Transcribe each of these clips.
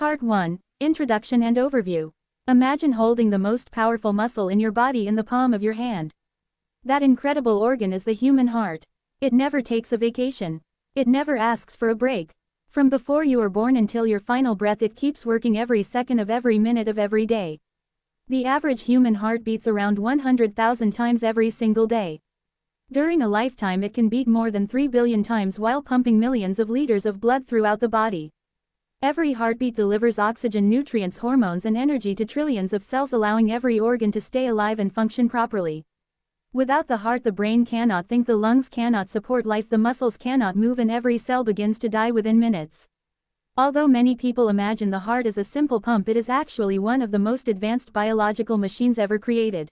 Part 1. Introduction and Overview. Imagine holding the most powerful muscle in your body in the palm of your hand. That incredible organ is the human heart. It never takes a vacation. It never asks for a break. From before you are born until your final breath, it keeps working every second of every minute of every day. The average human heart beats around 100,000 times every single day. During a lifetime, it can beat more than 3 billion times while pumping millions of liters of blood throughout the body. Every heartbeat delivers oxygen, nutrients, hormones, and energy to trillions of cells, allowing every organ to stay alive and function properly. Without the heart, the brain cannot think, the lungs cannot support life, the muscles cannot move, and every cell begins to die within minutes. Although many people imagine the heart is a simple pump, it is actually one of the most advanced biological machines ever created.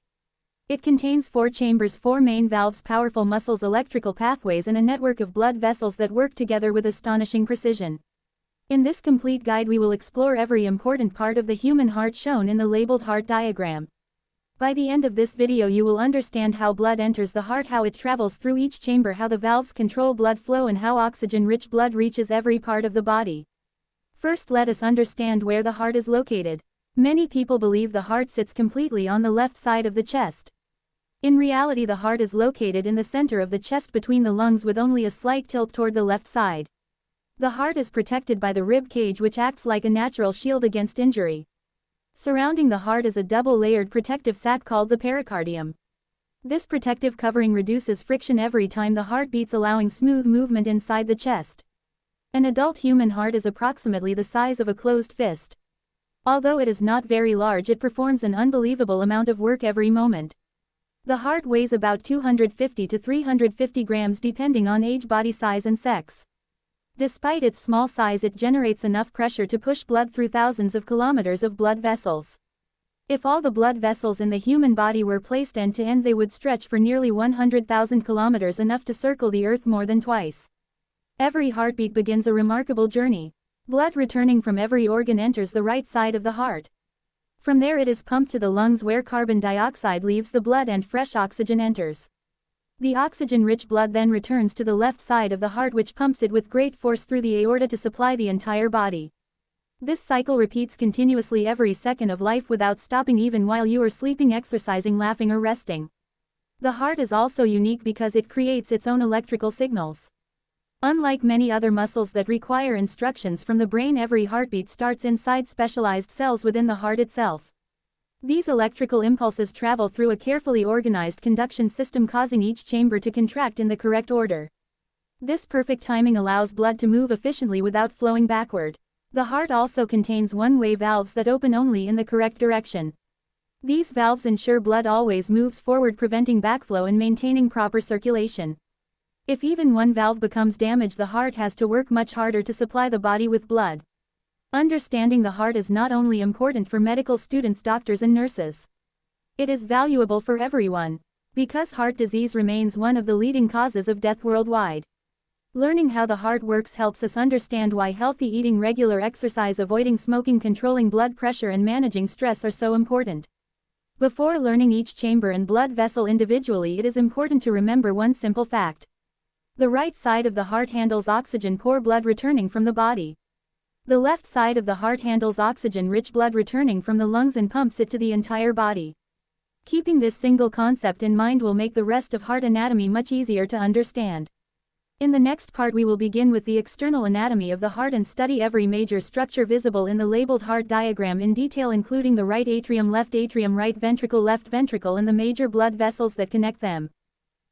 It contains 4 chambers, 4 main valves, powerful muscles, electrical pathways, and a network of blood vessels that work together with astonishing precision. In this complete guide, we will explore every important part of the human heart shown in the labeled heart diagram. By the end of this video, you will understand how blood enters the heart, how it travels through each chamber, how the valves control blood flow, and how oxygen-rich blood reaches every part of the body. First, let us understand where the heart is located. Many people believe the heart sits completely on the left side of the chest. In reality, the heart is located in the center of the chest between the lungs, with only a slight tilt toward the left side. The heart is protected by the rib cage, which acts like a natural shield against injury. Surrounding the heart is a double-layered protective sac called the pericardium. This protective covering reduces friction every time the heart beats, allowing smooth movement inside the chest. An adult human heart is approximately the size of a closed fist. Although it is not very large, it performs an unbelievable amount of work every moment. The heart weighs about 250 to 350 grams depending on age, body size, and sex. Despite its small size, it generates enough pressure to push blood through thousands of kilometers of blood vessels. If all the blood vessels in the human body were placed end to end, they would stretch for nearly 100,000 kilometers, enough to circle the Earth more than twice. Every heartbeat begins a remarkable journey. Blood returning from every organ enters the right side of the heart. From there, it is pumped to the lungs, where carbon dioxide leaves the blood and fresh oxygen enters. The oxygen-rich blood then returns to the left side of the heart, which pumps it with great force through the aorta to supply the entire body. This cycle repeats continuously every second of life without stopping, even while you are sleeping, exercising, laughing, or resting. The heart is also unique because it creates its own electrical signals. Unlike many other muscles that require instructions from the brain, every heartbeat starts inside specialized cells within the heart itself. These electrical impulses travel through a carefully organized conduction system, causing each chamber to contract in the correct order. This perfect timing allows blood to move efficiently without flowing backward. The heart also contains one-way valves that open only in the correct direction. These valves ensure blood always moves forward, preventing backflow and maintaining proper circulation. If even one valve becomes damaged, the heart has to work much harder to supply the body with blood. Understanding the heart is not only important for medical students, doctors, and nurses. It is valuable for everyone, because heart disease remains one of the leading causes of death worldwide. Learning how the heart works helps us understand why healthy eating, regular exercise, avoiding smoking, controlling blood pressure, and managing stress are so important. Before learning each chamber and blood vessel individually, it is important to remember one simple fact. The right side of the heart handles oxygen, poor blood returning from the body. The left side of the heart handles oxygen-rich blood returning from the lungs and pumps it to the entire body. Keeping this single concept in mind will make the rest of heart anatomy much easier to understand. In the next part, we will begin with the external anatomy of the heart and study every major structure visible in the labeled heart diagram in detail, including the right atrium, left ventricle, and the major blood vessels that connect them.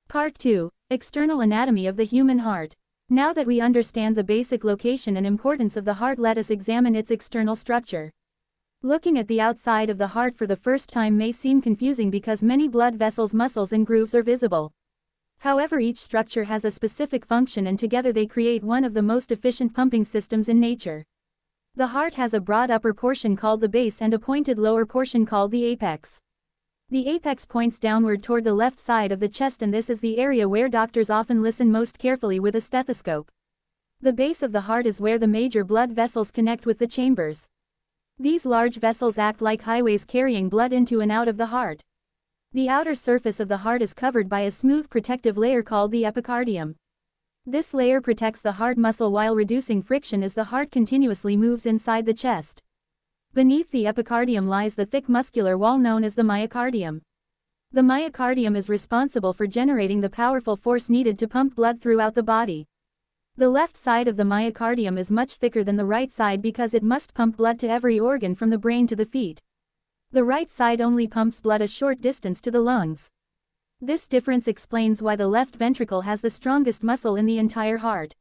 Part 2. External anatomy of the human heart. Now that we understand the basic location and importance of the heart, let us examine its external structure. Looking at the outside of the heart for the first time may seem confusing because many blood vessels, muscles, and grooves are visible. However, each structure has a specific function, and together they create one of the most efficient pumping systems in nature. The heart has a broad upper portion called the base and a pointed lower portion called the apex. The apex points downward toward the left side of the chest, and this is the area where doctors often listen most carefully with a stethoscope. The base of the heart is where the major blood vessels connect with the chambers. These large vessels act like highways carrying blood into and out of the heart. The outer surface of the heart is covered by a smooth protective layer called the epicardium. This layer protects the heart muscle while reducing friction as the heart continuously moves inside the chest. Beneath the epicardium lies the thick muscular wall known as the myocardium. The myocardium is responsible for generating the powerful force needed to pump blood throughout the body. The left side of the myocardium is much thicker than the right side because it must pump blood to every organ from the brain to the feet. The right side only pumps blood a short distance to the lungs. This difference explains why the left ventricle has the strongest muscle in the entire heart.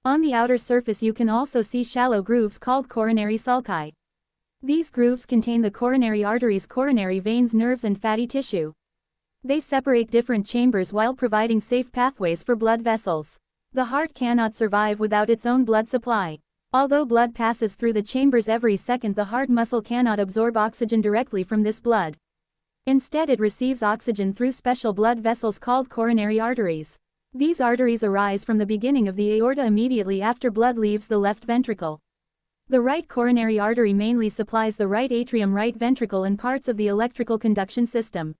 On the outer surface you can also see shallow grooves called coronary sulci. These grooves contain the coronary arteries, coronary veins, nerves and fatty tissue. They separate different chambers while providing safe pathways for blood vessels. The heart cannot survive without its own blood supply. Although blood passes through the chambers every second, the heart muscle cannot absorb oxygen directly from this blood. Instead, it receives oxygen through special blood vessels called coronary arteries. These arteries arise from the beginning of the aorta immediately after blood leaves the left ventricle. The right coronary artery mainly supplies the right atrium, right ventricle and parts of the electrical conduction system.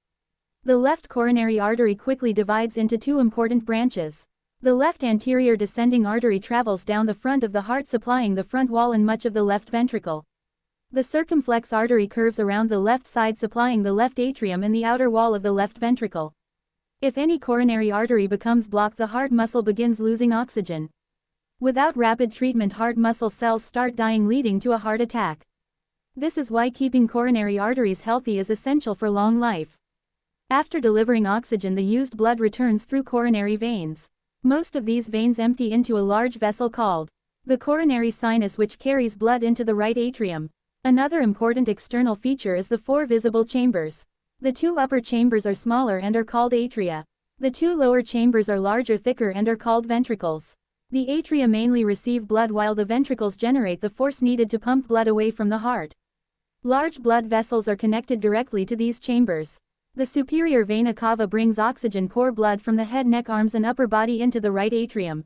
The left coronary artery quickly divides into two important branches. The left anterior descending artery travels down the front of the heart, supplying the front wall and much of the left ventricle. The circumflex artery curves around the left side, supplying the left atrium and the outer wall of the left ventricle. If any coronary artery becomes blocked, the heart muscle begins losing oxygen. Without rapid treatment, heart muscle cells start dying, leading to a heart attack. This is why keeping coronary arteries healthy is essential for long life. After delivering oxygen, the used blood returns through coronary veins. Most of these veins empty into a large vessel called the coronary sinus, which carries blood into the right atrium. Another important external feature is the four visible chambers. The two upper chambers are smaller and are called atria. The two lower chambers are larger, thicker and are called ventricles. The atria mainly receive blood while the ventricles generate the force needed to pump blood away from the heart. Large blood vessels are connected directly to these chambers. The superior vena cava brings oxygen poor blood from the head, neck, arms and upper body into the right atrium.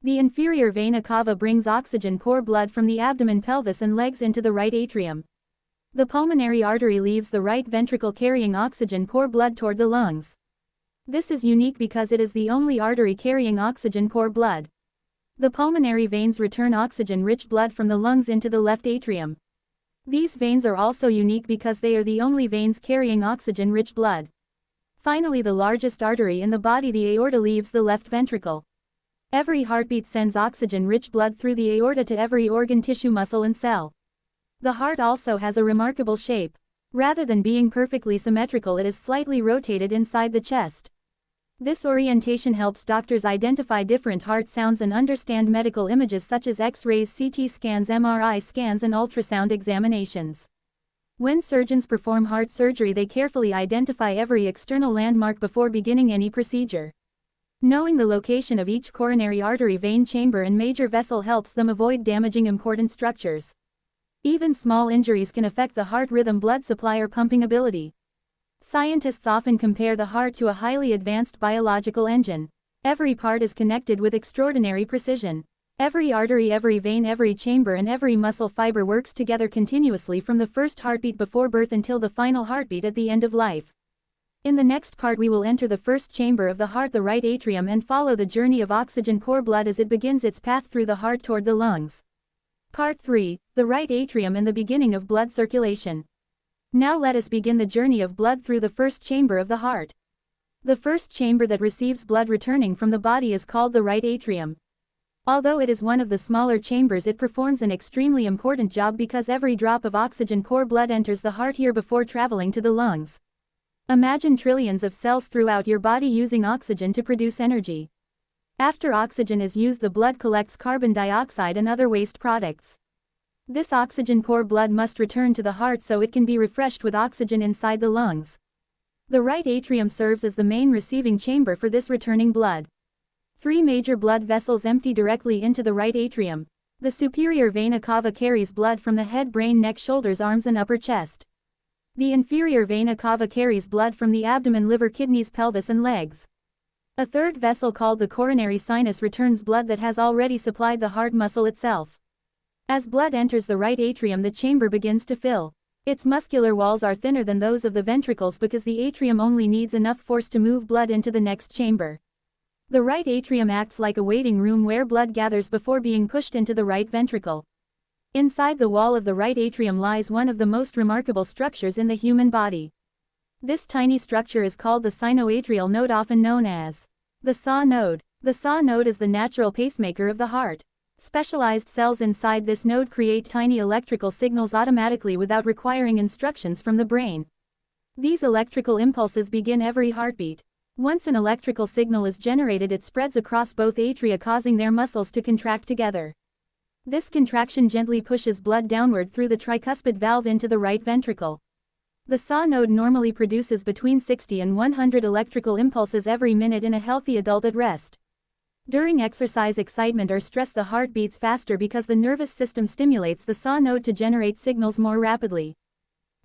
The inferior vena cava brings oxygen poor blood from the abdomen, pelvis and legs into the right atrium. The pulmonary artery leaves the right ventricle carrying oxygen poor blood toward the lungs. This is unique because it is the only artery carrying oxygen poor blood. The pulmonary veins return oxygen-rich blood from the lungs into the left atrium. These veins are also unique because they are the only veins carrying oxygen-rich blood. Finally, the largest artery in the body, the aorta, leaves the left ventricle. Every heartbeat sends oxygen-rich blood through the aorta to every organ, tissue, muscle and cell. The heart also has a remarkable shape. Rather than being perfectly symmetrical, it is slightly rotated inside the chest. This orientation helps doctors identify different heart sounds and understand medical images such as X-rays, CT scans, MRI scans and ultrasound examinations. When surgeons perform heart surgery, they carefully identify every external landmark before beginning any procedure. Knowing the location of each coronary artery, vein chamber and major vessel helps them avoid damaging important structures. Even small injuries can affect the heart rhythm, blood supply or pumping ability. Scientists often compare the heart to a highly advanced biological engine. Every part is connected with extraordinary precision. Every artery, every vein, every chamber and every muscle fiber works together continuously from the first heartbeat before birth until the final heartbeat at the end of life. In the next part we will enter the first chamber of the heart, the right atrium, and follow the journey of oxygen poor blood as it begins its path through the heart toward the lungs. Part 3, the right atrium and the beginning of blood circulation. Now let us begin the journey of blood through the first chamber of the heart. The first chamber that receives blood returning from the body is called the right atrium. Although it is one of the smaller chambers, it performs an extremely important job because every drop of oxygen poor blood enters the heart here before traveling to the lungs. Imagine trillions of cells throughout your body using oxygen to produce energy. After oxygen is used, the blood collects carbon dioxide and other waste products. This oxygen poor blood must return to the heart so it can be refreshed with oxygen inside the lungs. The right atrium serves as the main receiving chamber for this returning blood. Three major blood vessels empty directly into the right atrium. The superior vena cava carries blood from the head, brain, neck, shoulders, arms and upper chest. The inferior vena cava carries blood from the abdomen, liver, kidneys, pelvis and legs. A third vessel called the coronary sinus returns blood that has already supplied the heart muscle itself. As blood enters the right atrium, the chamber begins to fill. Its muscular walls are thinner than those of the ventricles because the atrium only needs enough force to move blood into the next chamber. The right atrium acts like a waiting room where blood gathers before being pushed into the right ventricle. Inside the wall of the right atrium lies one of the most remarkable structures in the human body. This tiny structure is called the sinoatrial node, often known as the SAW node. The SAW node is the natural pacemaker of the heart. Specialized cells inside this node create tiny electrical signals automatically without requiring instructions from the brain. These electrical impulses begin every heartbeat. Once an electrical signal is generated, it spreads across both atria, causing their muscles to contract together. This contraction gently pushes blood downward through the tricuspid valve into the right ventricle. The SAW node normally produces between 60 and 100 electrical impulses every minute in a healthy adult at rest. During exercise, excitement, or stress, the heart beats faster because the nervous system stimulates the SAW node to generate signals more rapidly.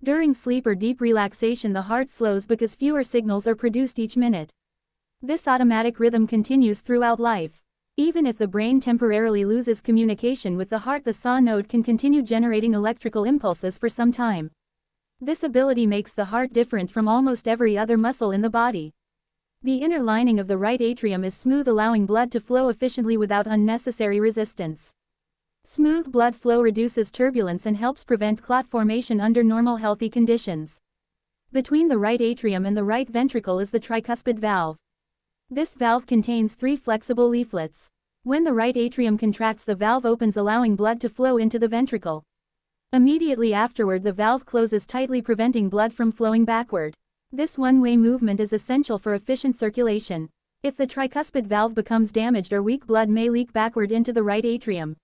During sleep or deep relaxation, the heart slows because fewer signals are produced each minute. This automatic rhythm continues throughout life. Even if the brain temporarily loses communication with the heart, the SAW node can continue generating electrical impulses for some time. This ability makes the heart different from almost every other muscle in the body. The inner lining of the right atrium is smooth, allowing blood to flow efficiently without unnecessary resistance. Smooth blood flow reduces turbulence and helps prevent clot formation under normal healthy conditions. Between the right atrium and the right ventricle is the tricuspid valve. This valve contains 3 flexible leaflets. When the right atrium contracts, the valve opens, allowing blood to flow into the ventricle. Immediately afterward, the valve closes tightly, preventing blood from flowing backward. This one-way movement is essential for efficient circulation. If the tricuspid valve becomes damaged or weak, blood may leak backward into the right atrium.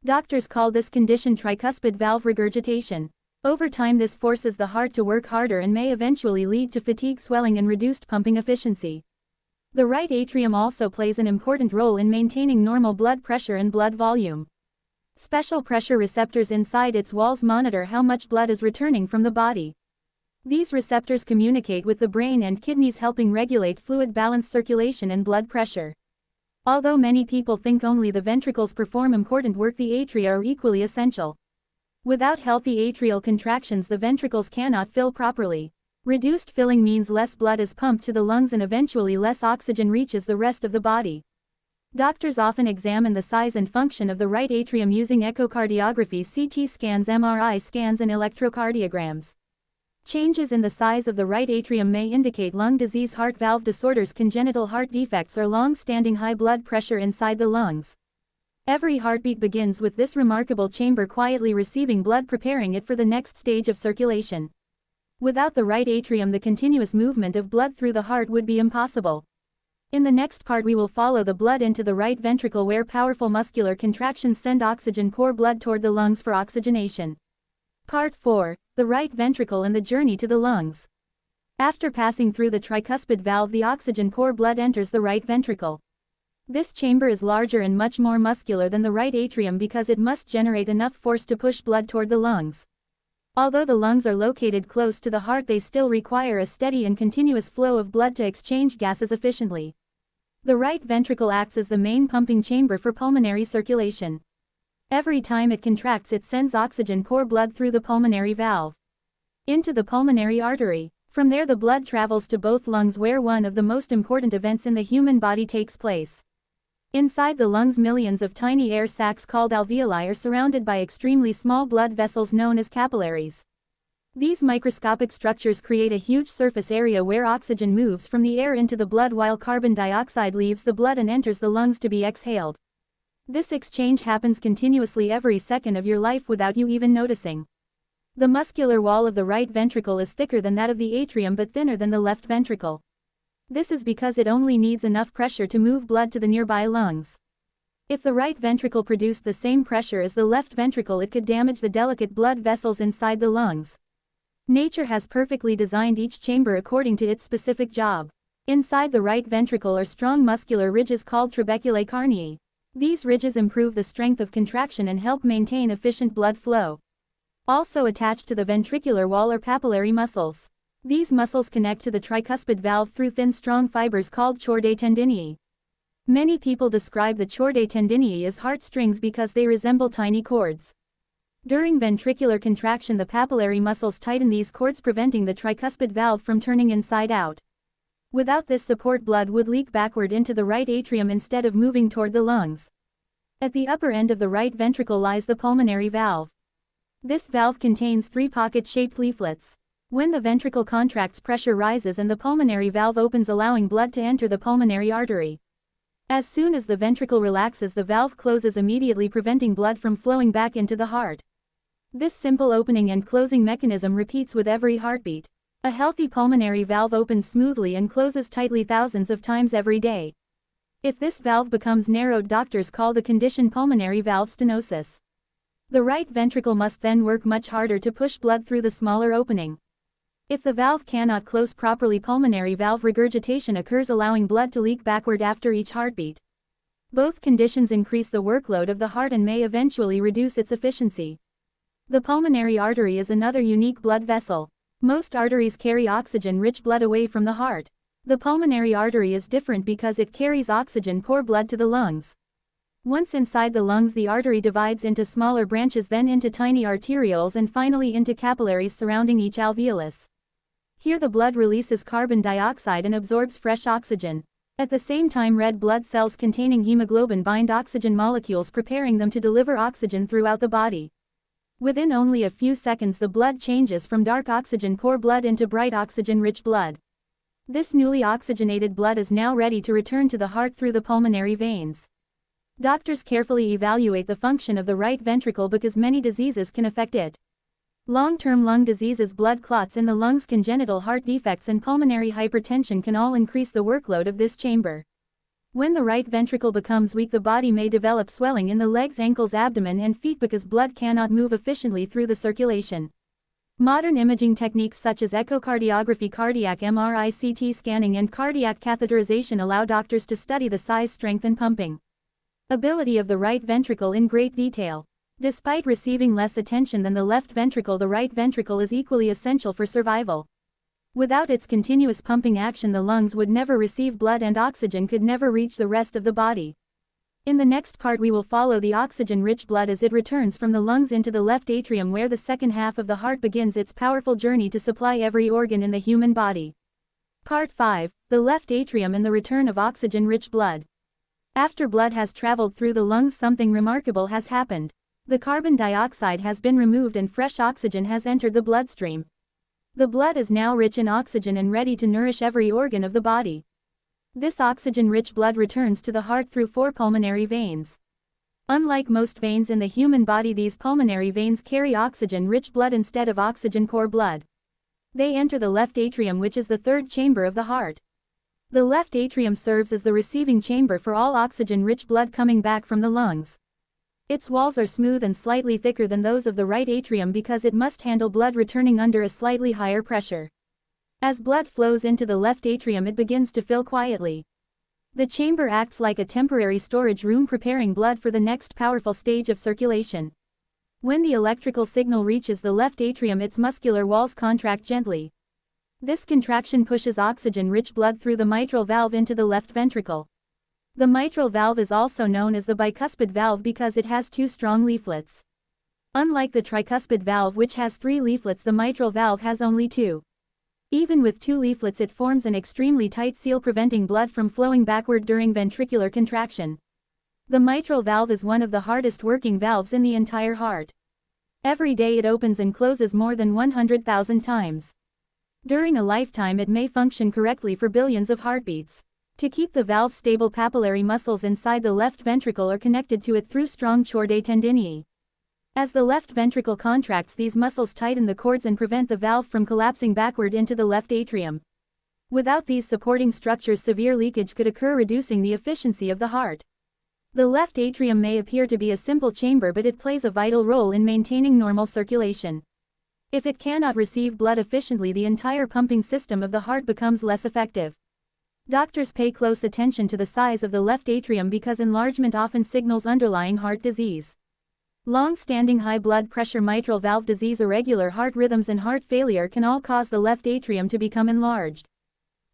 Doctors call this condition tricuspid valve regurgitation. Over time, this forces the heart to work harder and may eventually lead to fatigue, swelling, and reduced pumping efficiency. The right atrium also plays an important role in maintaining normal blood pressure and blood volume. Special pressure receptors inside its walls monitor how much blood is returning from the body. These receptors communicate with the brain and kidneys, helping regulate fluid balance, circulation, and blood pressure. Although many people think only the ventricles perform important work, the atria are equally essential. Without healthy atrial contractions, the ventricles cannot fill properly. Reduced filling means less blood is pumped to the lungs and eventually less oxygen reaches the rest of the body. Doctors often examine the size and function of the right atrium using echocardiography, CT scans, MRI scans, and electrocardiograms. Changes in the size of the right atrium may indicate lung disease, heart valve disorders, congenital heart defects, or long-standing high blood pressure inside the lungs. Every heartbeat begins with this remarkable chamber quietly receiving blood, preparing it for the next stage of circulation. Without the right atrium, the continuous movement of blood through the heart would be impossible. In the next part, we will follow the blood into the right ventricle, where powerful muscular contractions send oxygen-poor blood toward the lungs for oxygenation. Part 4. The right ventricle and the journey to the lungs. After passing through the tricuspid valve, the oxygen-poor blood enters the right ventricle. This chamber is larger and much more muscular than the right atrium because it must generate enough force to push blood toward the lungs. Although the lungs are located close to the heart, they still require a steady and continuous flow of blood to exchange gases efficiently. The right ventricle acts as the main pumping chamber for pulmonary circulation. Every time it contracts, it sends oxygen-poor blood through the pulmonary valve into the pulmonary artery. From there, the blood travels to both lungs, where one of the most important events in the human body takes place. Inside the lungs, millions of tiny air sacs called alveoli are surrounded by extremely small blood vessels known as capillaries. These microscopic structures create a huge surface area where oxygen moves from the air into the blood while carbon dioxide leaves the blood and enters the lungs to be exhaled. This exchange happens continuously every second of your life without you even noticing. The muscular wall of the right ventricle is thicker than that of the atrium but thinner than the left ventricle. This is because it only needs enough pressure to move blood to the nearby lungs. If the right ventricle produced the same pressure as the left ventricle, it could damage the delicate blood vessels inside the lungs. Nature has perfectly designed each chamber according to its specific job. Inside the right ventricle are strong muscular ridges called trabeculae carneae. These ridges improve the strength of contraction and help maintain efficient blood flow. Also attached to the ventricular wall are papillary muscles. These muscles connect to the tricuspid valve through thin, strong fibers called chordae tendineae. Many people describe the chordae tendineae as heartstrings because they resemble tiny cords. During ventricular contraction, the papillary muscles tighten these cords, preventing the tricuspid valve from turning inside out. Without this support, blood would leak backward into the right atrium instead of moving toward the lungs. At the upper end of the right ventricle lies the pulmonary valve. This valve contains 3 pocket-shaped leaflets. When the ventricle contracts, pressure rises and the pulmonary valve opens, allowing blood to enter the pulmonary artery. As soon as the ventricle relaxes, the valve closes immediately, preventing blood from flowing back into the heart. This simple opening and closing mechanism repeats with every heartbeat. A healthy pulmonary valve opens smoothly and closes tightly thousands of times every day. If this valve becomes narrowed, doctors call the condition pulmonary valve stenosis. The right ventricle must then work much harder to push blood through the smaller opening. If the valve cannot close properly, pulmonary valve regurgitation occurs, allowing blood to leak backward after each heartbeat. Both conditions increase the workload of the heart and may eventually reduce its efficiency. The pulmonary artery is another unique blood vessel. Most arteries carry oxygen-rich blood away from the heart. The pulmonary artery is different because it carries oxygen-poor blood to the lungs. Once inside the lungs, the artery divides into smaller branches, then into tiny arterioles, and finally into capillaries surrounding each alveolus. Here the blood releases carbon dioxide and absorbs fresh oxygen. At the same time, red blood cells containing hemoglobin bind oxygen molecules, preparing them to deliver oxygen throughout the body. Within only a few seconds, the blood changes from dark oxygen-poor blood into bright oxygen-rich blood. This newly oxygenated blood is now ready to return to the heart through the pulmonary veins. Doctors carefully evaluate the function of the right ventricle because many diseases can affect it. Long-term lung diseases, blood clots in the lungs, congenital heart defects, and pulmonary hypertension can all increase the workload of this chamber. When the right ventricle becomes weak, the body may develop swelling in the legs, ankles, abdomen, and feet because blood cannot move efficiently through the circulation. Modern imaging techniques such as echocardiography, cardiac MRI, CT scanning, and cardiac catheterization allow doctors to study the size, strength, and pumping ability of the right ventricle in great detail. Despite receiving less attention than the left ventricle, the right ventricle is equally essential for survival. Without its continuous pumping action, the lungs would never receive blood and oxygen could never reach the rest of the body. In the next part, we will follow the oxygen-rich blood as it returns from the lungs into the left atrium, where the second half of the heart begins its powerful journey to supply every organ in the human body. Part 5. The left atrium and the return of oxygen-rich blood. After blood has traveled through the lungs, something remarkable has happened. The carbon dioxide has been removed and fresh oxygen has entered the bloodstream. The blood is now rich in oxygen and ready to nourish every organ of the body. This oxygen-rich blood returns to the heart through 4 pulmonary veins. Unlike most veins in the human body, these pulmonary veins carry oxygen-rich blood instead of oxygen-poor blood. They enter the left atrium, which is the third chamber of the heart. The left atrium serves as the receiving chamber for all oxygen-rich blood coming back from the lungs. Its walls are smooth and slightly thicker than those of the right atrium because it must handle blood returning under a slightly higher pressure. As blood flows into the left atrium, it begins to fill quietly. The chamber acts like a temporary storage room, preparing blood for the next powerful stage of circulation. When the electrical signal reaches the left atrium, its muscular walls contract gently. This contraction pushes oxygen-rich blood through the mitral valve into the left ventricle. The mitral valve is also known as the bicuspid valve because it has 2 strong leaflets. Unlike the tricuspid valve, which has 3 leaflets, the mitral valve has only 2. Even with 2 leaflets, it forms an extremely tight seal, preventing blood from flowing backward during ventricular contraction. The mitral valve is one of the hardest working valves in the entire heart. Every day it opens and closes more than 100,000 times. During a lifetime, it may function correctly for billions of heartbeats. To keep the valve stable, papillary muscles inside the left ventricle are connected to it through strong chordae tendinei. As the left ventricle contracts, these muscles tighten the cords and prevent the valve from collapsing backward into the left atrium. Without these supporting structures, severe leakage could occur, reducing the efficiency of the heart. The left atrium may appear to be a simple chamber, but it plays a vital role in maintaining normal circulation. If it cannot receive blood efficiently, the entire pumping system of the heart becomes less effective. Doctors pay close attention to the size of the left atrium because enlargement often signals underlying heart disease. Long-standing high blood pressure, mitral valve disease, irregular heart rhythms, and heart failure can all cause the left atrium to become enlarged.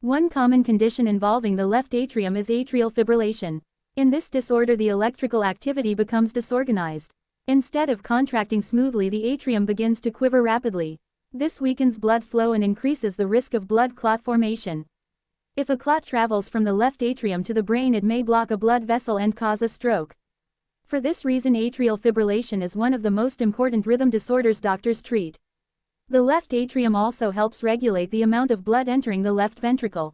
One common condition involving the left atrium is atrial fibrillation. In this disorder, the electrical activity becomes disorganized. Instead of contracting smoothly, the atrium begins to quiver rapidly. This weakens blood flow and increases the risk of blood clot formation. If a clot travels from the left atrium to the brain, it may block a blood vessel and cause a stroke. For this reason, atrial fibrillation is one of the most important rhythm disorders doctors treat. The left atrium also helps regulate the amount of blood entering the left ventricle.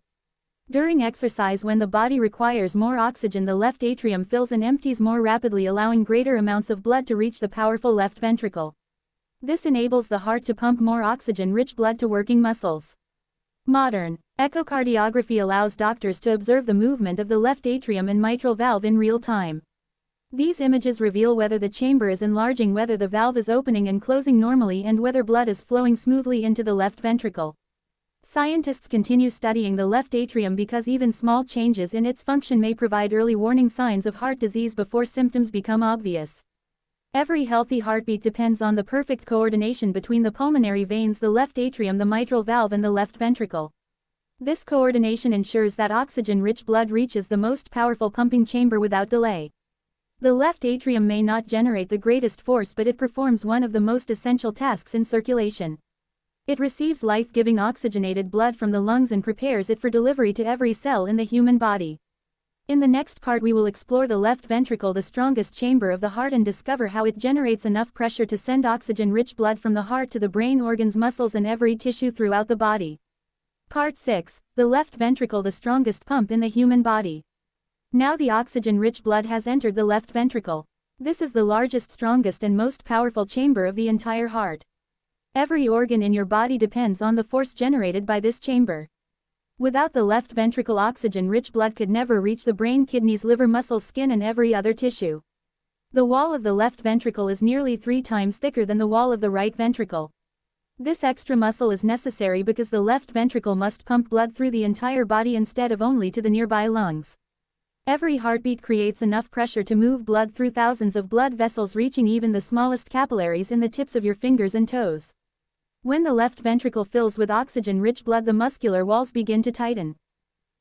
During exercise, when the body requires more oxygen, the left atrium fills and empties more rapidly, allowing greater amounts of blood to reach the powerful left ventricle. This enables the heart to pump more oxygen-rich blood to working muscles. Modern echocardiography allows doctors to observe the movement of the left atrium and mitral valve in real time. These images reveal whether the chamber is enlarging, whether the valve is opening and closing normally, and whether blood is flowing smoothly into the left ventricle. Scientists continue studying the left atrium because even small changes in its function may provide early warning signs of heart disease before symptoms become obvious. Every healthy heartbeat depends on the perfect coordination between the pulmonary veins, the left atrium, the mitral valve, and the left ventricle. This coordination ensures that oxygen-rich blood reaches the most powerful pumping chamber without delay. The left atrium may not generate the greatest force, but it performs one of the most essential tasks in circulation. It receives life-giving oxygenated blood from the lungs and prepares it for delivery to every cell in the human body. In the next part we will explore the left ventricle, the strongest chamber of the heart, and discover how it generates enough pressure to send oxygen-rich blood from the heart to the brain, organs, muscles, and every tissue throughout the body. Part 6. The left ventricle, the strongest pump in the human body. Now the oxygen-rich blood has entered the left ventricle. This is the largest, strongest, and most powerful chamber of the entire heart. Every organ in your body depends on the force generated by this chamber. Without the left ventricle, oxygen-rich blood could never reach the brain, kidneys, liver, muscles, skin, and every other tissue. The wall of the left ventricle is nearly 3 times thicker than the wall of the right ventricle. This extra muscle is necessary because the left ventricle must pump blood through the entire body instead of only to the nearby lungs. Every heartbeat creates enough pressure to move blood through thousands of blood vessels, reaching even the smallest capillaries in the tips of your fingers and toes. When the left ventricle fills with oxygen-rich blood, the muscular walls begin to tighten.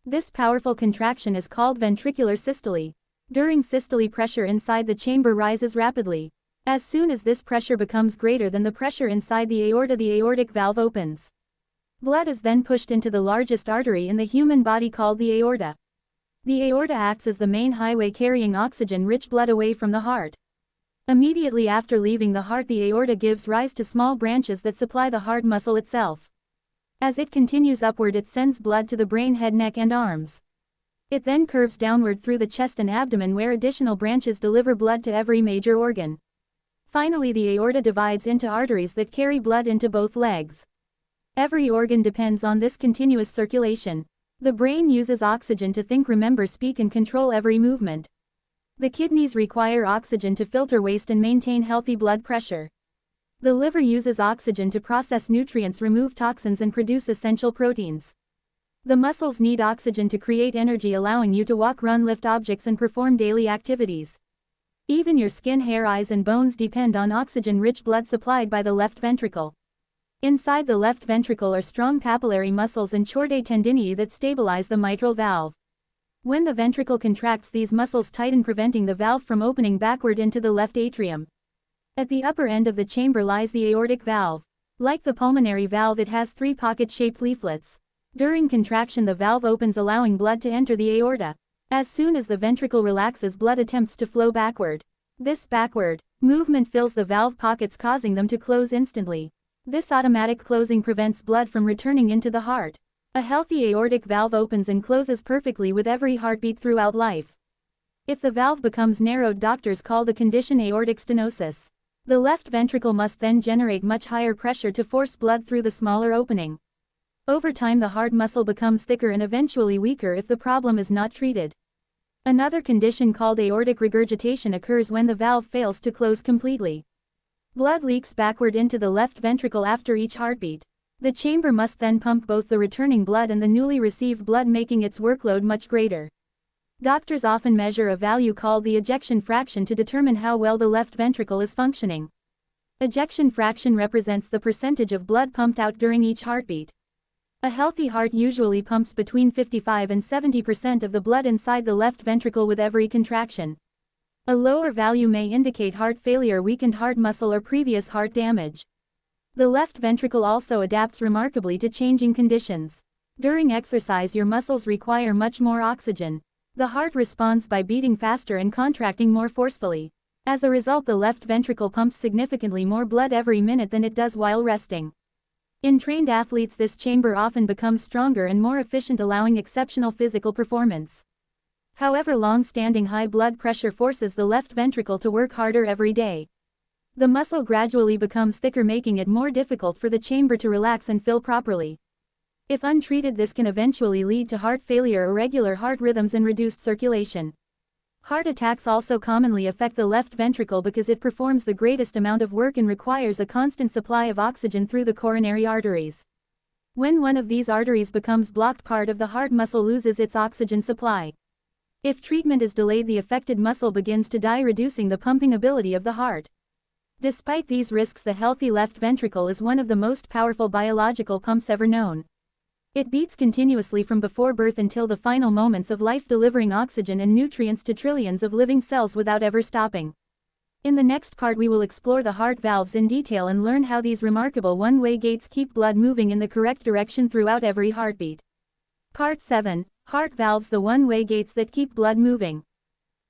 This powerful contraction is called ventricular systole. During systole, pressure inside the chamber rises rapidly. As soon as this pressure becomes greater than the pressure inside the aorta, the aortic valve opens. Blood is then pushed into the largest artery in the human body called the aorta. The aorta acts as the main highway carrying oxygen-rich blood away from the heart. Immediately after leaving the heart, the aorta gives rise to small branches that supply the heart muscle itself. As it continues upward, it sends blood to the brain, head, neck, and arms. It then curves downward through the chest and abdomen, where additional branches deliver blood to every major organ. Finally, the aorta divides into arteries that carry blood into both legs. Every organ depends on this continuous circulation. The brain uses oxygen to think, remember, speak, and control every movement. The kidneys require oxygen to filter waste and maintain healthy blood pressure. The liver uses oxygen to process nutrients, remove toxins, and produce essential proteins. The muscles need oxygen to create energy, allowing you to walk, run, lift objects, and perform daily activities. Even your skin, hair, eyes, and bones depend on oxygen-rich blood supplied by the left ventricle. Inside the left ventricle are strong papillary muscles and chordae tendineae that stabilize the mitral valve. When the ventricle contracts, these muscles tighten, preventing the valve from opening backward into the left atrium. At the upper end of the chamber lies the aortic valve. Like the pulmonary valve, it has 3 pocket-shaped leaflets. During contraction, the valve opens, allowing blood to enter the aorta. As soon as the ventricle relaxes, blood attempts to flow backward. This backward movement fills the valve pockets, causing them to close instantly. This automatic closing prevents blood from returning into the heart. A healthy aortic valve opens and closes perfectly with every heartbeat throughout life. If the valve becomes narrowed, doctors call the condition aortic stenosis. The left ventricle must then generate much higher pressure to force blood through the smaller opening. Over time, the heart muscle becomes thicker and eventually weaker if the problem is not treated. Another condition called aortic regurgitation occurs when the valve fails to close completely. Blood leaks backward into the left ventricle after each heartbeat. The chamber must then pump both the returning blood and the newly received blood, making its workload much greater. Doctors often measure a value called the ejection fraction to determine how well the left ventricle is functioning. Ejection fraction represents the percentage of blood pumped out during each heartbeat. A healthy heart usually pumps between 55 and 70% of the blood inside the left ventricle with every contraction. A lower value may indicate heart failure, weakened heart muscle, or previous heart damage. The left ventricle also adapts remarkably to changing conditions. During exercise, your muscles require much more oxygen. The heart responds by beating faster and contracting more forcefully. As a result, the left ventricle pumps significantly more blood every minute than it does while resting. In trained athletes, this chamber often becomes stronger and more efficient, allowing exceptional physical performance. However, long-standing high blood pressure forces the left ventricle to work harder every day. The muscle gradually becomes thicker, making it more difficult for the chamber to relax and fill properly. If untreated, this can eventually lead to heart failure, irregular heart rhythms, and reduced circulation. Heart attacks also commonly affect the left ventricle because it performs the greatest amount of work and requires a constant supply of oxygen through the coronary arteries. When one of these arteries becomes blocked, part of the heart muscle loses its oxygen supply. If treatment is delayed, the affected muscle begins to die, reducing the pumping ability of the heart. Despite these risks, the healthy left ventricle is one of the most powerful biological pumps ever known. It beats continuously from before birth until the final moments of life, delivering oxygen and nutrients to trillions of living cells without ever stopping. In the next part, we will explore the heart valves in detail and learn how these remarkable one-way gates keep blood moving in the correct direction throughout every heartbeat. Part 7. Heart valves, the one-way gates that keep blood moving.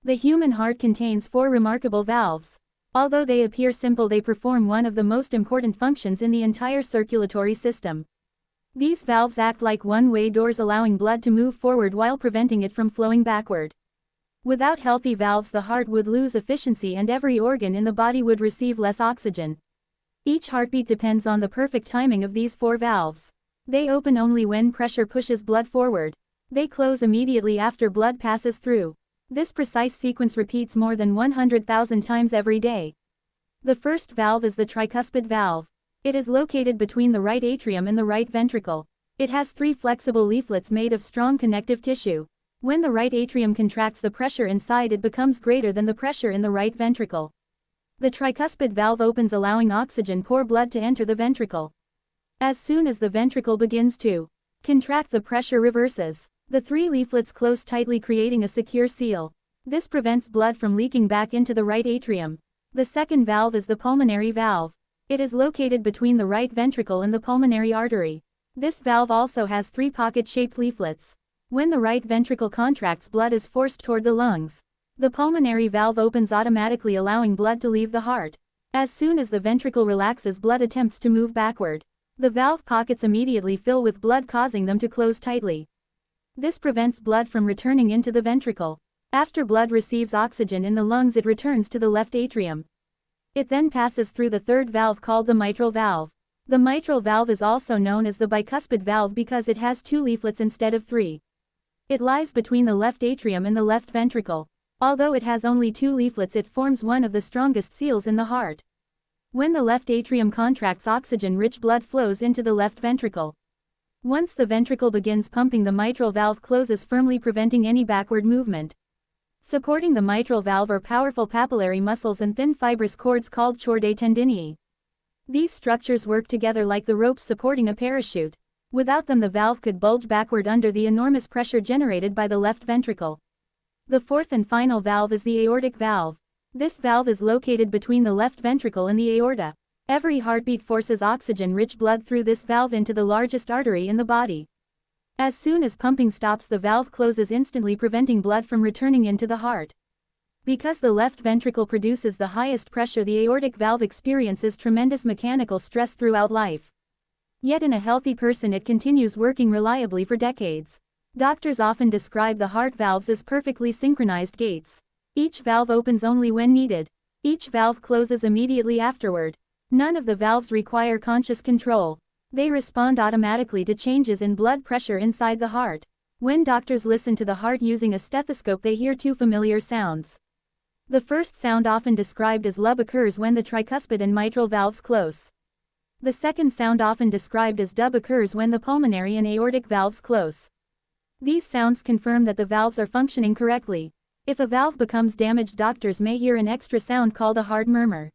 The human heart contains 4 remarkable valves. Although they appear simple, they perform one of the most important functions in the entire circulatory system. These valves act like one-way doors, allowing blood to move forward while preventing it from flowing backward. Without healthy valves, the heart would lose efficiency and every organ in the body would receive less oxygen. Each heartbeat depends on the perfect timing of these 4 valves. They open only when pressure pushes blood forward. They close immediately after blood passes through. This precise sequence repeats more than 100,000 times every day. The first valve is the tricuspid valve. It is located between the right atrium and the right ventricle. It has 3 flexible leaflets made of strong connective tissue. When the right atrium contracts, the pressure inside it becomes greater than the pressure in the right ventricle. The tricuspid valve opens, allowing oxygen-poor blood to enter the ventricle. As soon as the ventricle begins to contract, the pressure reverses. The 3 leaflets close tightly, creating a secure seal. This prevents blood from leaking back into the right atrium. The second valve is the pulmonary valve. It is located between the right ventricle and the pulmonary artery. This valve also has 3 pocket-shaped leaflets. When the right ventricle contracts, blood is forced toward the lungs. The pulmonary valve opens automatically, allowing blood to leave the heart. As soon as the ventricle relaxes, blood attempts to move backward. The valve pockets immediately fill with blood, causing them to close tightly. This prevents blood from returning into the ventricle. After blood receives oxygen in the lungs, it returns to the left atrium. It then passes through the third valve, called the mitral valve. The mitral valve is also known as the bicuspid valve because it has 2 leaflets instead of 3. It lies between the left atrium and the left ventricle. Although it has only 2 leaflets, it forms one of the strongest seals in the heart. When the left atrium contracts, oxygen-rich blood flows into the left ventricle. Once the ventricle begins pumping, the mitral valve closes firmly, preventing any backward movement. Supporting the mitral valve are powerful papillary muscles and thin fibrous cords called chordae tendineae. These structures work together like the ropes supporting a parachute. Without them, the valve could bulge backward under the enormous pressure generated by the left ventricle. The fourth and final valve is the aortic valve. This valve is located between the left ventricle and the aorta. Every heartbeat forces oxygen-rich blood through this valve into the largest artery in the body. As soon as pumping stops, the valve closes instantly, preventing blood from returning into the heart. Because the left ventricle produces the highest pressure, the aortic valve experiences tremendous mechanical stress throughout life. Yet in a healthy person, it continues working reliably for decades. Doctors often describe the heart valves as perfectly synchronized gates. Each valve opens only when needed. Each valve closes immediately afterward. None of the valves require conscious control. They respond automatically to changes in blood pressure inside the heart. When doctors listen to the heart using a stethoscope, they hear 2 familiar sounds. The first sound, often described as lub, occurs when the tricuspid and mitral valves close. The second sound, often described as dub, occurs when the pulmonary and aortic valves close. These sounds confirm that the valves are functioning correctly. If a valve becomes damaged, doctors may hear an extra sound called a heart murmur.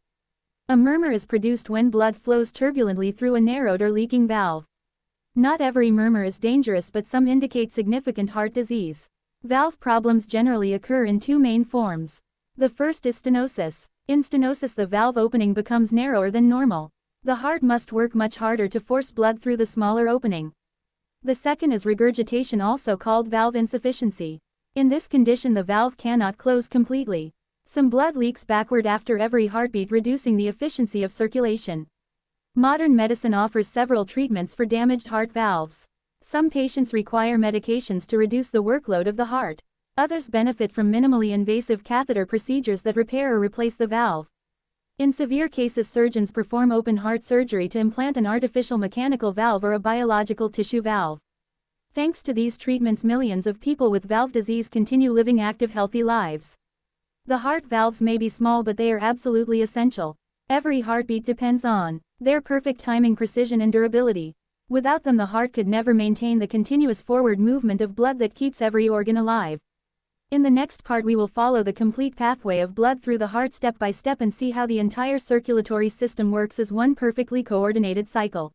A murmur is produced when blood flows turbulently through a narrowed or leaking valve. Not every murmur is dangerous, but some indicate significant heart disease. Valve problems generally occur in 2 main forms. The first is stenosis. In stenosis, the valve opening becomes narrower than normal. The heart must work much harder to force blood through the smaller opening. The second is regurgitation, also called valve insufficiency. In this condition, the valve cannot close completely. Some blood leaks backward after every heartbeat, reducing the efficiency of circulation. Modern medicine offers several treatments for damaged heart valves. Some patients require medications to reduce the workload of the heart. Others benefit from minimally invasive catheter procedures that repair or replace the valve. In severe cases, surgeons perform open heart surgery to implant an artificial mechanical valve or a biological tissue valve. Thanks to these treatments, millions of people with valve disease continue living active, healthy lives. The heart valves may be small, but they are absolutely essential. Every heartbeat depends on their perfect timing, precision, and durability. Without them, the heart could never maintain the continuous forward movement of blood that keeps every organ alive. In the next part, we will follow the complete pathway of blood through the heart step by step and see how the entire circulatory system works as one perfectly coordinated cycle.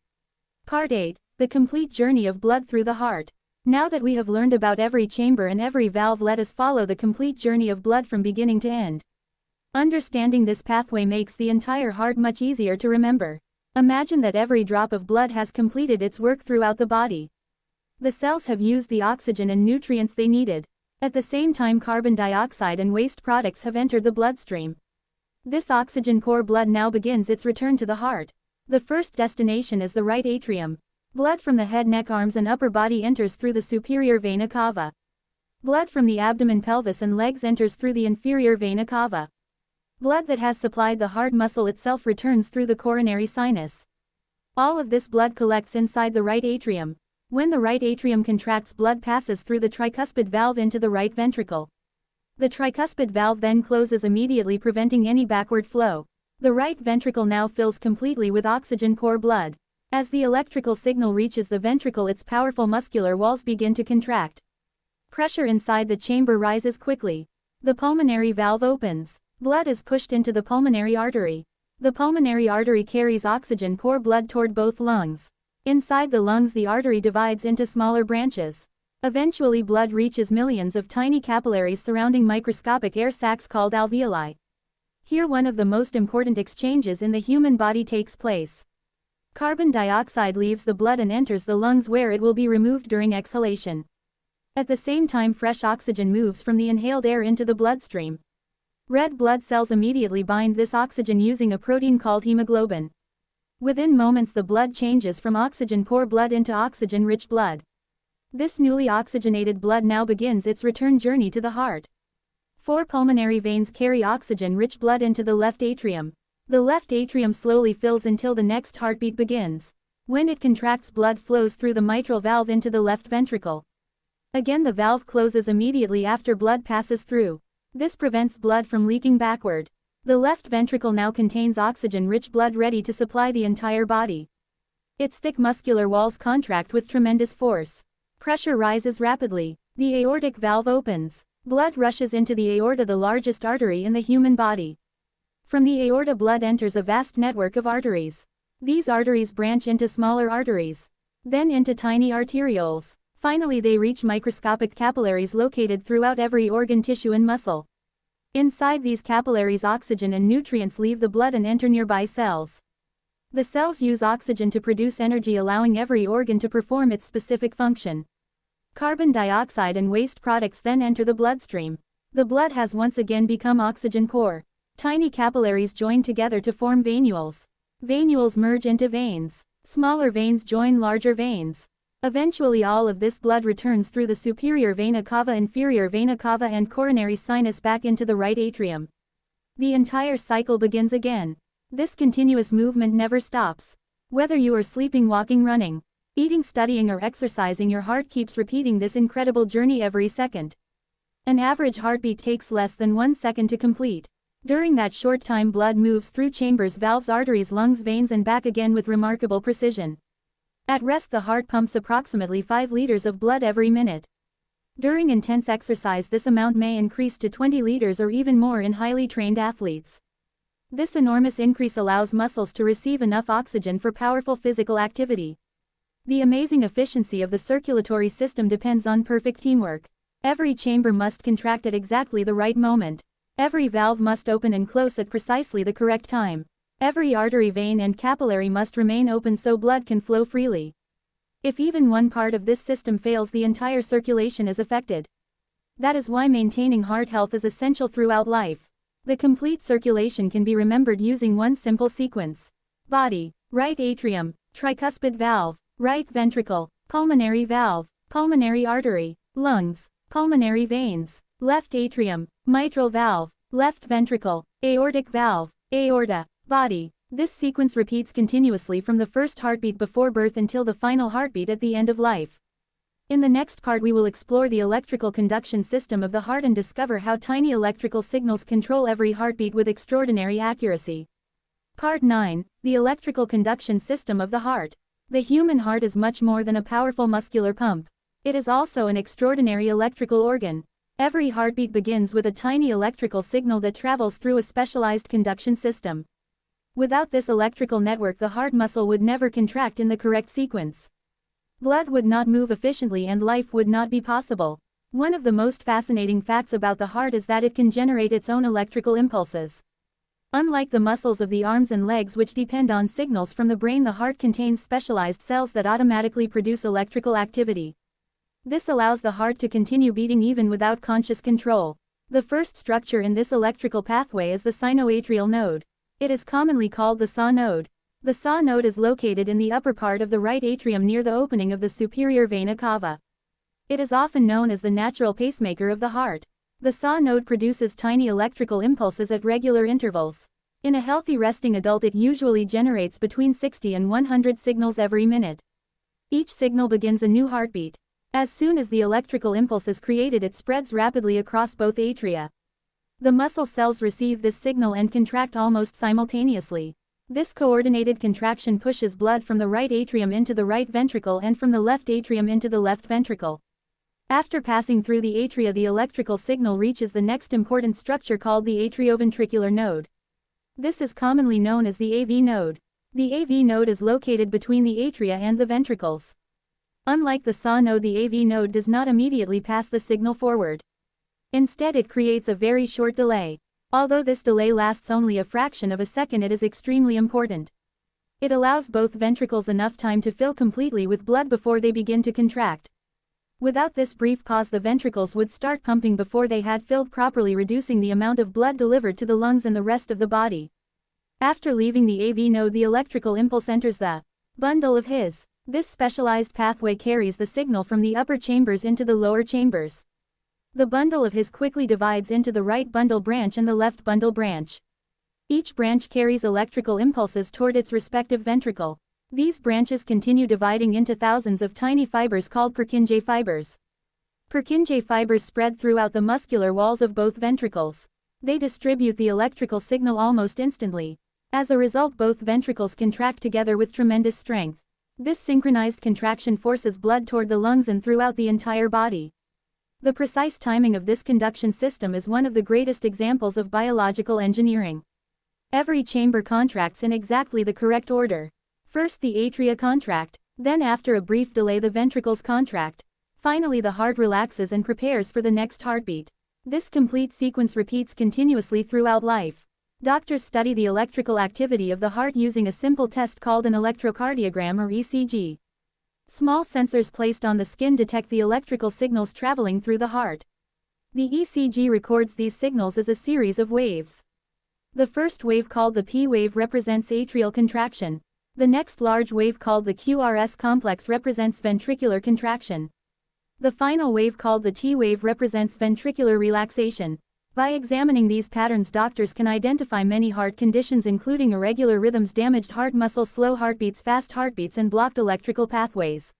Part 8. The complete journey of blood through the heart. Now that we have learned about every chamber and every valve, let us follow the complete journey of blood from beginning to end. Understanding this pathway makes the entire heart much easier to remember. Imagine that every drop of blood has completed its work throughout the body. The cells have used the oxygen and nutrients they needed. At the same time, carbon dioxide and waste products have entered the bloodstream. This oxygen-poor blood now begins its return to the heart. The first destination is the right atrium. Blood from the head, neck, arms, and upper body enters through the superior vena cava. Blood from the abdomen, pelvis, and legs enters through the inferior vena cava. Blood that has supplied the heart muscle itself returns through the coronary sinus. All of this blood collects inside the right atrium. When the right atrium contracts, blood passes through the tricuspid valve into the right ventricle. The tricuspid valve then closes immediately, preventing any backward flow. The right ventricle now fills completely with oxygen-poor blood. As the electrical signal reaches the ventricle, its powerful muscular walls begin to contract. Pressure inside the chamber rises quickly. The pulmonary valve opens. Blood is pushed into the pulmonary artery. The pulmonary artery carries oxygen-poor blood toward both lungs. Inside the lungs, the artery divides into smaller branches. Eventually, blood reaches millions of tiny capillaries surrounding microscopic air sacs called alveoli. Here, one of the most important exchanges in the human body takes place. Carbon dioxide leaves the blood and enters the lungs, where it will be removed during exhalation. At the same time, fresh oxygen moves from the inhaled air into the bloodstream. Red blood cells immediately bind this oxygen using a protein called hemoglobin. Within moments, the blood changes from oxygen-poor blood into oxygen-rich blood. This newly oxygenated blood now begins its return journey to the heart. 4 pulmonary veins carry oxygen-rich blood into the left atrium. The left atrium slowly fills until the next heartbeat begins. When it contracts, blood flows through the mitral valve into the left ventricle. Again, the valve closes immediately after blood passes through. This prevents blood from leaking backward. The left ventricle now contains oxygen-rich blood ready to supply the entire body. Its thick muscular walls contract with tremendous force. Pressure rises rapidly. The aortic valve opens. Blood rushes into the aorta, the largest artery in the human body. From the aorta, blood enters a vast network of arteries. These arteries branch into smaller arteries, then into tiny arterioles. Finally, they reach microscopic capillaries located throughout every organ, tissue, and muscle. Inside these capillaries, oxygen and nutrients leave the blood and enter nearby cells. The cells use oxygen to produce energy, allowing every organ to perform its specific function. Carbon dioxide and waste products then enter the bloodstream. The blood has once again become oxygen-poor. Tiny capillaries join together to form venules. Venules merge into veins. Smaller veins join larger veins. Eventually, all of this blood returns through the superior vena cava, inferior vena cava, and coronary sinus back into the right atrium. The entire cycle begins again. This continuous movement never stops. Whether you are sleeping, walking, running, eating, studying, or exercising, your heart keeps repeating this incredible journey every second. An average heartbeat takes less than 1 second to complete. During that short time, blood moves through chambers, valves, arteries, lungs, veins, and back again with remarkable precision. At rest, the heart pumps approximately 5 liters of blood every minute. During intense exercise, this amount may increase to 20 liters or even more in highly trained athletes. This enormous increase allows muscles to receive enough oxygen for powerful physical activity. The amazing efficiency of the circulatory system depends on perfect teamwork. Every chamber must contract at exactly the right moment. Every valve must open and close at precisely the correct time. Every artery, vein, and capillary must remain open so blood can flow freely. If even one part of this system fails, the entire circulation is affected. That is why maintaining heart health is essential throughout life. The complete circulation can be remembered using one simple sequence. Body, right atrium, tricuspid valve, right ventricle, pulmonary valve, pulmonary artery, lungs, pulmonary veins, left atrium, mitral valve, left ventricle, aortic valve, aorta, body. This sequence repeats continuously from the first heartbeat before birth until the final heartbeat at the end of life. In the next part we will explore the electrical conduction system of the heart and discover how tiny electrical signals control every heartbeat with extraordinary accuracy. Part 9. The electrical conduction system of the heart. The human heart is much more than a powerful muscular pump. It is also an extraordinary electrical organ. Every heartbeat begins with a tiny electrical signal that travels through a specialized conduction system. Without this electrical network the heart muscle would never contract in the correct sequence. Blood would not move efficiently and life would not be possible. One of the most fascinating facts about the heart is that it can generate its own electrical impulses. Unlike the muscles of the arms and legs which depend on signals from the brain, the heart contains specialized cells that automatically produce electrical activity. This allows the heart to continue beating even without conscious control. The first structure in this electrical pathway is the sinoatrial node. It is commonly called the SAW node. The SAW node is located in the upper part of the right atrium near the opening of the superior vena cava. It is often known as the natural pacemaker of the heart. The SAW node produces tiny electrical impulses at regular intervals. In a healthy resting adult it usually generates between 60 and 100 signals every minute. Each signal begins a new heartbeat. As soon as the electrical impulse is created it spreads rapidly across both atria. The muscle cells receive this signal and contract almost simultaneously. This coordinated contraction pushes blood from the right atrium into the right ventricle and from the left atrium into the left ventricle. After passing through the atria the electrical signal reaches the next important structure called the atrioventricular node. This is commonly known as the AV node. The AV node is located between the atria and the ventricles. Unlike the SAW node, the AV node does not immediately pass the signal forward. Instead it creates a very short delay. Although this delay lasts only a fraction of a second, it is extremely important. It allows both ventricles enough time to fill completely with blood before they begin to contract. Without this brief pause the ventricles would start pumping before they had filled properly, reducing the amount of blood delivered to the lungs and the rest of the body. After leaving the AV node the electrical impulse enters the bundle of His. This specialized pathway carries the signal from the upper chambers into the lower chambers. The bundle of His quickly divides into the right bundle branch and the left bundle branch. Each branch carries electrical impulses toward its respective ventricle. These branches continue dividing into thousands of tiny fibers called Purkinje fibers. Purkinje fibers spread throughout the muscular walls of both ventricles. They distribute the electrical signal almost instantly. As a result both ventricles contract together with tremendous strength. This synchronized contraction forces blood toward the lungs and throughout the entire body. The precise timing of this conduction system is one of the greatest examples of biological engineering. Every chamber contracts in exactly the correct order. First the atria contract, then after a brief delay the ventricles contract. Finally the heart relaxes and prepares for the next heartbeat. This complete sequence repeats continuously throughout life. Doctors study the electrical activity of the heart using a simple test called an electrocardiogram or ECG. Small sensors placed on the skin detect the electrical signals traveling through the heart. The ECG records these signals as a series of waves. The first wave called the P wave represents atrial contraction. The next large wave called the QRS complex represents ventricular contraction. The final wave called the T wave represents ventricular relaxation. By examining these patterns doctors can identify many heart conditions including irregular rhythms, damaged heart muscle, slow heartbeats, fast heartbeats and blocked electrical pathways.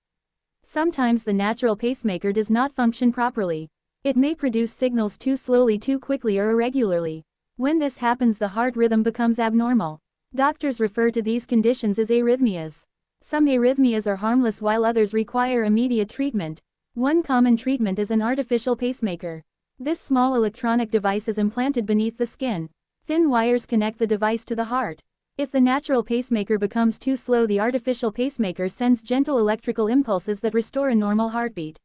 Sometimes the natural pacemaker does not function properly. It may produce signals too slowly, too quickly or irregularly. When this happens the heart rhythm becomes abnormal. Doctors refer to these conditions as arrhythmias. Some arrhythmias are harmless while others require immediate treatment. One common treatment is an artificial pacemaker. This small electronic device is implanted beneath the skin. Thin wires connect the device to the heart. If the natural pacemaker becomes too slow the artificial pacemaker sends gentle electrical impulses that restore a normal heartbeat.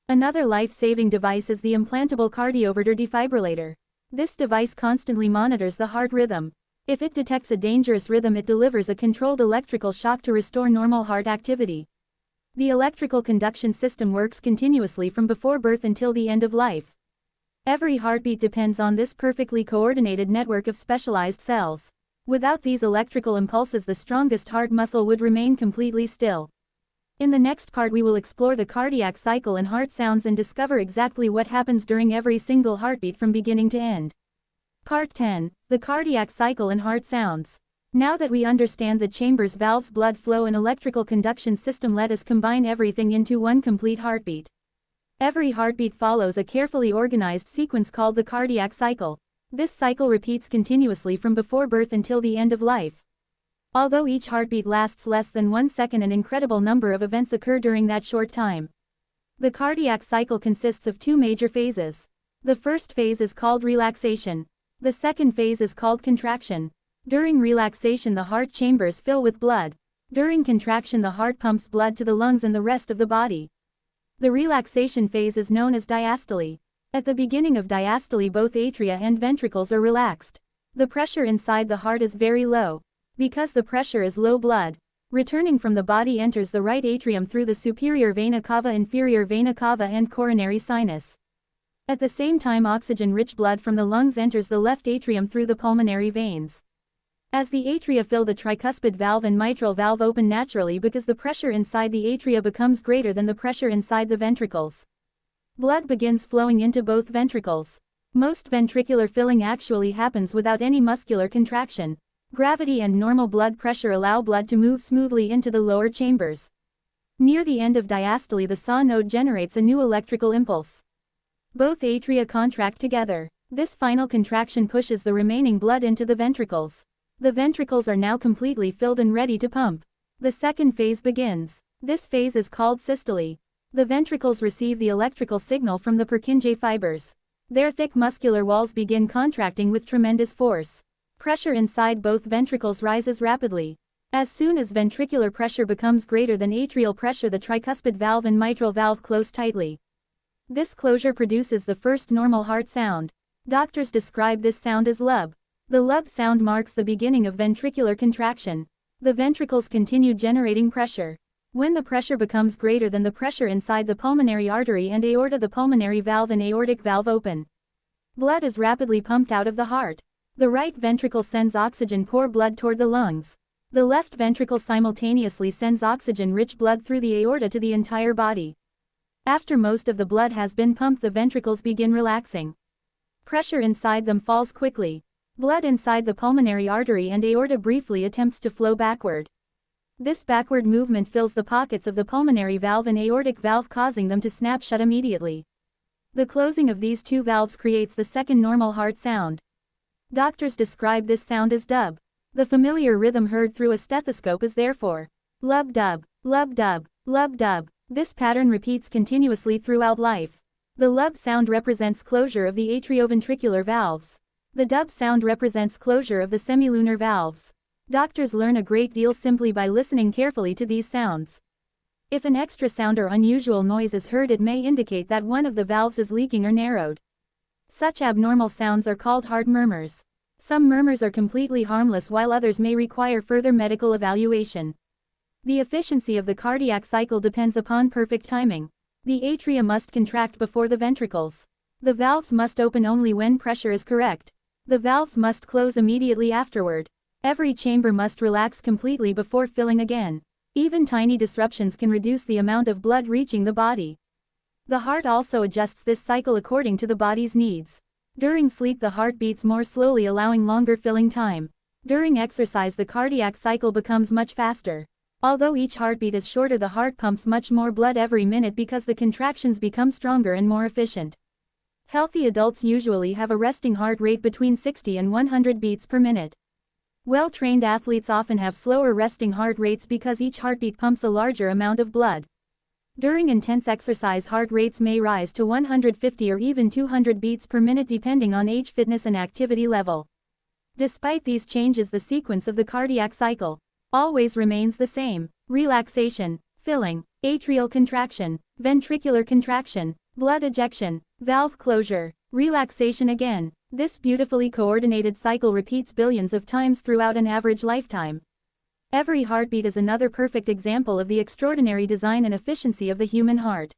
Another life-saving device is the implantable cardioverter defibrillator. This device constantly monitors the heart rhythm. If it detects a dangerous rhythm it delivers a controlled electrical shock to restore normal heart activity. The electrical conduction system works continuously from before birth until the end of life. Every heartbeat depends on this perfectly coordinated network of specialized cells. Without these electrical impulses, the strongest heart muscle would remain completely still. In the next part we will explore the cardiac cycle and heart sounds and discover exactly what happens during every single heartbeat from beginning to end. Part 10. The cardiac cycle and heart sounds. Now that we understand the chambers, valves, blood flow and electrical conduction system, let us combine everything into one complete heartbeat. Every heartbeat follows a carefully organized sequence called the cardiac cycle. This cycle repeats continuously from before birth until the end of life. Although each heartbeat lasts less than 1 second, an incredible number of events occur during that short time. The cardiac cycle consists of 2 major phases. The first phase is called relaxation. The second phase is called contraction. During relaxation, the heart chambers fill with blood. During contraction, the heart pumps blood to the lungs and the rest of the body. The relaxation phase is known as diastole. At the beginning of diastole, both atria and ventricles are relaxed. The pressure inside the heart is very low. Because the pressure is low, blood returning from the body enters the right atrium through the superior vena cava, inferior vena cava and coronary sinus. At the same time, oxygen-rich blood from the lungs enters the left atrium through the pulmonary veins. As the atria fill, the tricuspid valve and mitral valve open naturally because the pressure inside the atria becomes greater than the pressure inside the ventricles. Blood begins flowing into both ventricles. Most ventricular filling actually happens without any muscular contraction. Gravity and normal blood pressure allow blood to move smoothly into the lower chambers. Near the end of diastole, the SAW node generates a new electrical impulse. Both atria contract together. This final contraction pushes the remaining blood into the ventricles. The ventricles are now completely filled and ready to pump. The second phase begins. This phase is called systole. The ventricles receive the electrical signal from the Purkinje fibers. Their thick muscular walls begin contracting with tremendous force. Pressure inside both ventricles rises rapidly. As soon as ventricular pressure becomes greater than atrial pressure, the tricuspid valve and mitral valve close tightly. This closure produces the first normal heart sound. Doctors describe this sound as lub. The lub sound marks the beginning of ventricular contraction. The ventricles continue generating pressure. When the pressure becomes greater than the pressure inside the pulmonary artery and aorta, the pulmonary valve and aortic valve open. Blood is rapidly pumped out of the heart. The right ventricle sends oxygen-poor blood toward the lungs. The left ventricle simultaneously sends oxygen-rich blood through the aorta to the entire body. After most of the blood has been pumped, the ventricles begin relaxing. Pressure inside them falls quickly. Blood inside the pulmonary artery and aorta briefly attempts to flow backward. This backward movement fills the pockets of the pulmonary valve and aortic valve, causing them to snap shut immediately. The closing of these 2 valves creates the second normal heart sound. Doctors describe this sound as dub. The familiar rhythm heard through a stethoscope is therefore lub dub, lub dub, lub dub. This pattern repeats continuously throughout life. The lub sound represents closure of the atrioventricular valves. The dub sound represents closure of the semilunar valves. Doctors learn a great deal simply by listening carefully to these sounds. If an extra sound or unusual noise is heard, it may indicate that one of the valves is leaking or narrowed. Such abnormal sounds are called heart murmurs. Some murmurs are completely harmless, while others may require further medical evaluation. The efficiency of the cardiac cycle depends upon perfect timing. The atria must contract before the ventricles. The valves must open only when pressure is correct. The valves must close immediately afterward. Every chamber must relax completely before filling again. Even tiny disruptions can reduce the amount of blood reaching the body. The heart also adjusts this cycle according to the body's needs. During sleep, the heart beats more slowly, allowing longer filling time. During exercise, the cardiac cycle becomes much faster. Although each heartbeat is shorter, the heart pumps much more blood every minute because the contractions become stronger and more efficient. Healthy adults usually have a resting heart rate between 60 and 100 beats per minute. Well-trained athletes often have slower resting heart rates because each heartbeat pumps a larger amount of blood. During intense exercise, heart rates may rise to 150 or even 200 beats per minute depending on age, fitness and activity level. Despite these changes, the sequence of the cardiac cycle always remains the same: relaxation, filling, atrial contraction, ventricular contraction, blood ejection, valve closure, relaxation again. This beautifully coordinated cycle repeats billions of times throughout an average lifetime. Every heartbeat is another perfect example of the extraordinary design and efficiency of the human heart.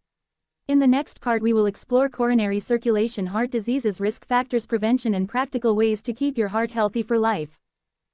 In the next part we will explore coronary circulation, heart diseases, risk factors, prevention and practical ways to keep your heart healthy for life.